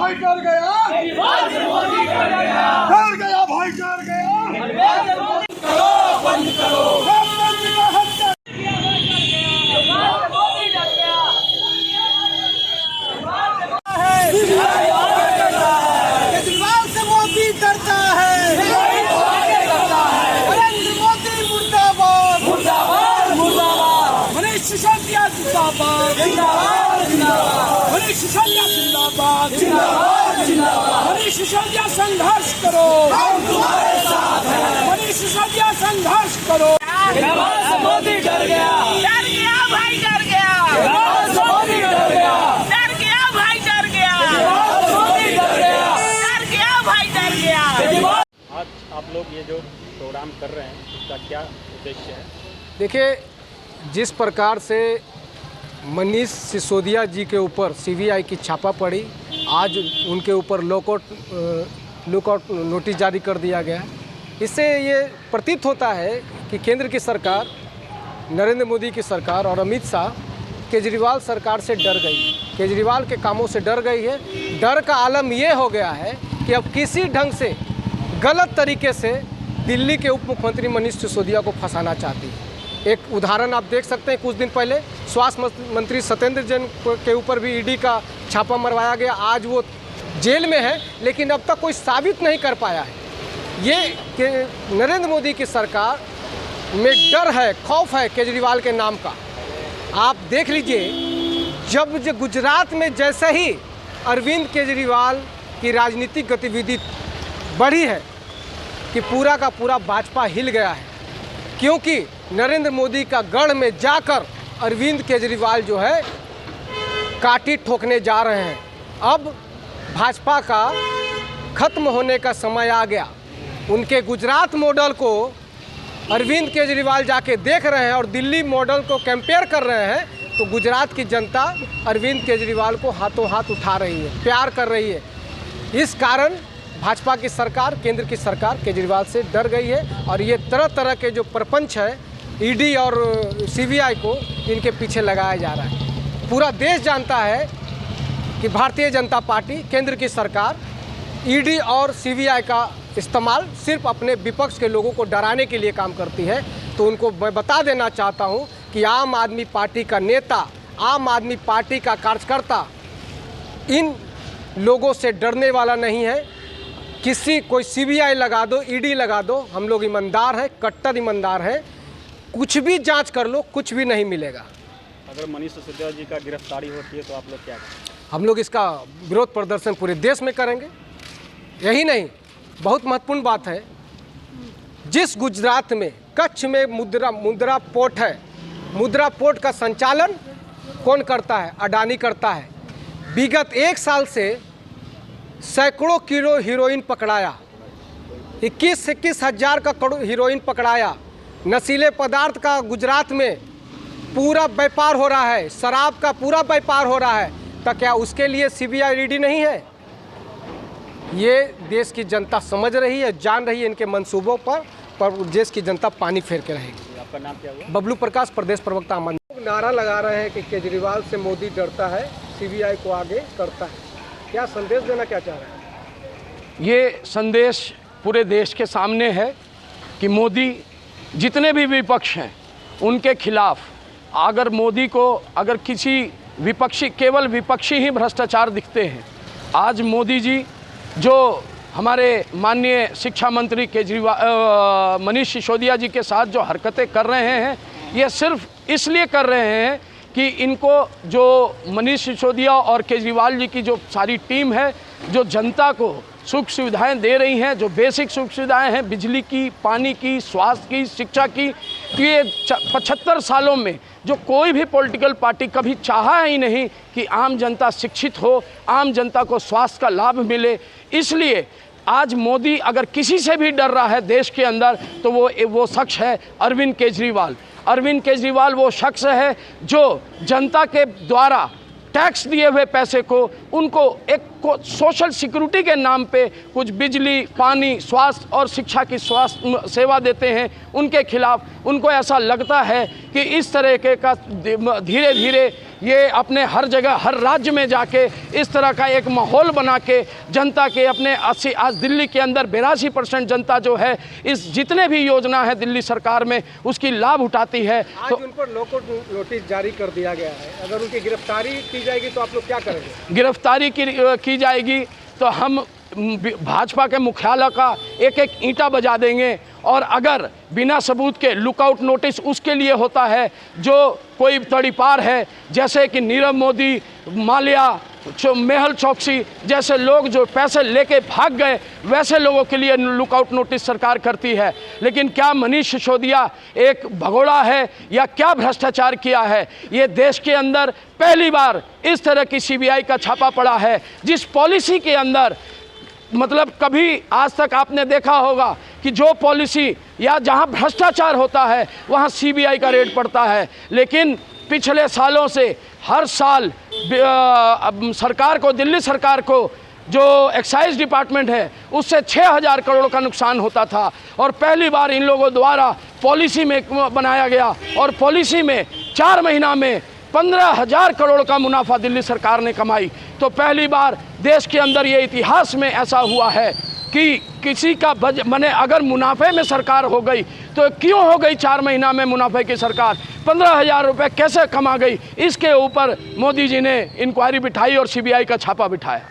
भाई डर गया, डर गया भाई डर गया। करो बंद करो, केजरीवाल से मोदी डरता है, नरेंद्र मोदी मुर्दाबाद, मुर्दाबाद मुर्दाबाद, मनीष सिसोदिया जिंदाबाद, जिंदाबाद जिंदाबाद, मनीष सिसोदिया जिंदाबाद, जिंदाबाद जिंदाबाद, मनीष सिसोदिया संघर्ष करो, हम तुम्हारे साथ हैं, मनीष सिसोदिया संघर्ष करो। केजरीवाल से मोदी डर गया, डर गया भाई डर गया, केजरीवाल से मोदी डर गया, डर गया भाई डर गया, केजरीवाल से मोदी डर गया, डर गया भाई डर गया। आज आप लोग ये जो प्रोग्राम कर रहे हैं इसका क्या उद्देश्य है? देखिए, जिस प्रकार से मनीष सिसोदिया जी के ऊपर सीबीआई की छापा पड़ी, आज उनके ऊपर लुकआउट नोटिस जारी कर दिया गया है। इससे ये प्रतीत होता है कि केंद्र की सरकार, नरेंद्र मोदी की सरकार और अमित शाह केजरीवाल सरकार से डर गई, केजरीवाल के कामों से डर गई है। डर का आलम ये हो गया है कि अब किसी ढंग से गलत तरीके से दिल्ली के उप मुख्यमंत्री मनीष सिसोदिया को फंसाना चाहती है। एक उदाहरण आप देख सकते हैं, कुछ दिन पहले स्वास्थ्य मंत्री सत्येंद्र जैन के ऊपर भी ईडी का छापा मरवाया गया। आज वो जेल में है, लेकिन अब तक कोई साबित नहीं कर पाया है। ये कि नरेंद्र मोदी की सरकार में डर है, खौफ है केजरीवाल के नाम का। आप देख लीजिए, जब गुजरात में जैसे ही अरविंद केजरीवाल की राजनीतिक गतिविधि बढ़ी है कि पूरा का पूरा भाजपा हिल गया है, क्योंकि नरेंद्र मोदी का गढ़ में जाकर अरविंद केजरीवाल जो है काटी ठोकने जा रहे हैं। अब भाजपा का खत्म होने का समय आ गया। उनके गुजरात मॉडल को अरविंद केजरीवाल जाके देख रहे हैं और दिल्ली मॉडल को कंपेयर कर रहे हैं, तो गुजरात की जनता अरविंद केजरीवाल को हाथों हाथ उठा रही है, प्यार कर रही है। इस कारण भाजपा की सरकार, केंद्र की सरकार केजरीवाल से डर गई है और ये तरह तरह के जो प्रपंच है ईडी और सीबीआई को, इनके पीछे लगाया जा रहा है। पूरा देश जानता है कि भारतीय जनता पार्टी, केंद्र की सरकार ईडी और सीबीआई का इस्तेमाल सिर्फ अपने विपक्ष के लोगों को डराने के लिए काम करती है। तो उनको मैं बता देना चाहता हूं कि आम आदमी पार्टी का नेता, आम आदमी पार्टी का कार्यकर्ता इन लोगों से डरने वाला नहीं है। कोई सीबीआई लगा दो, ईडी लगा दो, हम लोग ईमानदार हैं, कट्टर ईमानदार हैं। कुछ भी जांच कर लो, कुछ भी नहीं मिलेगा। अगर मनीष सिसोदिया जी का गिरफ्तारी होती है तो आप लोग क्या करेंगे? हम लोग इसका विरोध प्रदर्शन पूरे देश में करेंगे। यही नहीं, बहुत महत्वपूर्ण बात है, जिस गुजरात में कच्छ में मुद्रा पोर्ट है, मुद्रा पोर्ट का संचालन कौन करता है? अडानी करता है। विगत 1 साल से सैकड़ों किलो हीरोइन पकड़ाया, 21 हज़ार का हीरोइन पकड़ाया। नशीले पदार्थ का गुजरात में पूरा व्यापार हो रहा है, शराब का पूरा व्यापार हो रहा है। तो क्या उसके लिए सीबीआई ईडी नहीं है? ये देश की जनता समझ रही है, जान रही है इनके मंसूबों पर देश की जनता पानी फेर के रहेगी। आपका नाम क्या हुआ? बबलू प्रकाश, प्रदेश प्रवक्ता अमन। नारा लगा रहे हैं कि केजरीवाल से मोदी डरता है, सीबीआई को आगे करता है। क्या संदेश देना क्या चाह रहे हैं? ये संदेश पूरे देश के सामने है कि मोदी, जितने भी विपक्ष हैं उनके खिलाफ, अगर मोदी को अगर किसी विपक्षी, केवल विपक्षी ही भ्रष्टाचार दिखते हैं। आज मोदी जी जो हमारे माननीय शिक्षा मंत्री मनीष सिसोदिया जी के साथ जो हरकतें कर रहे हैं, ये सिर्फ इसलिए कर रहे हैं कि इनको, जो मनीष सिसोदिया और केजरीवाल जी की जो सारी टीम है, जो जनता को सुख सुविधाएं दे रही हैं, जो बेसिक सुख सुविधाएं हैं, बिजली की, पानी की, स्वास्थ्य की, शिक्षा की, तो ये 75 सालों में जो कोई भी पॉलिटिकल पार्टी कभी चाहा ही नहीं कि आम जनता शिक्षित हो, आम जनता को स्वास्थ्य का लाभ मिले। इसलिए आज मोदी अगर किसी से भी डर रहा है देश के अंदर, तो वो शख्स है अरविंद केजरीवाल। अरविंद केजरीवाल वो शख्स है जो जनता के द्वारा टैक्स दिए हुए पैसे को, उनको एक सोशल सिक्योरिटी के नाम पे कुछ बिजली, पानी, स्वास्थ्य और शिक्षा की स्वास्थ्य सेवा देते हैं, उनके खिलाफ उनको ऐसा लगता है कि इस तरह के का धीरे धीरे ये अपने हर जगह हर राज्य में जाके इस तरह का एक माहौल बना के जनता के अपने 80 आज दिल्ली के अंदर 82% जनता जो है इस जितने भी योजना है दिल्ली सरकार में उसकी लाभ उठाती है। आज तो उन पर लॉकआउट नोटिस जारी कर दिया गया है, अगर उनकी गिरफ्तारी की जाएगी तो आप लोग क्या करेंगे? गिरफ्तारी की जाएगी तो हम भाजपा के मुख्यालय का एक एक ईंटा बजा देंगे, और अगर बिना सबूत के लुकआउट नोटिस उसके लिए होता है जो कोई तड़ीपार है, जैसे कि नीरव मोदी, माल्या, मेहुल चोकसी जैसे लोग जो पैसे लेके भाग गए, वैसे लोगों के लिए लुकआउट नोटिस सरकार करती है। लेकिन क्या मनीष सिसोदिया एक भगोड़ा है या क्या भ्रष्टाचार किया है? ये देश के अंदर पहली बार इस तरह की सीबीआई का छापा पड़ा है, जिस पॉलिसी के अंदर मतलब कभी आज तक आपने देखा होगा कि जो पॉलिसी या जहां भ्रष्टाचार होता है वहां सीबीआई का रेड पड़ता है। लेकिन पिछले सालों से हर साल सरकार को, दिल्ली सरकार को जो एक्साइज डिपार्टमेंट है उससे 6000 करोड़ का नुकसान होता था, और पहली बार इन लोगों द्वारा पॉलिसी में बनाया गया और पॉलिसी में 4 महीना में 15,000 करोड़ का मुनाफा दिल्ली सरकार ने कमाई। तो पहली बार देश के अंदर ये इतिहास में ऐसा हुआ है कि किसी का माने अगर मुनाफे में सरकार हो गई तो क्यों हो गई 4 महीना में मुनाफे की सरकार? 15,000 रुपये कैसे कमा गई? इसके ऊपर मोदी जी ने इंक्वायरी बिठाई और सीबीआई का छापा बिठाया।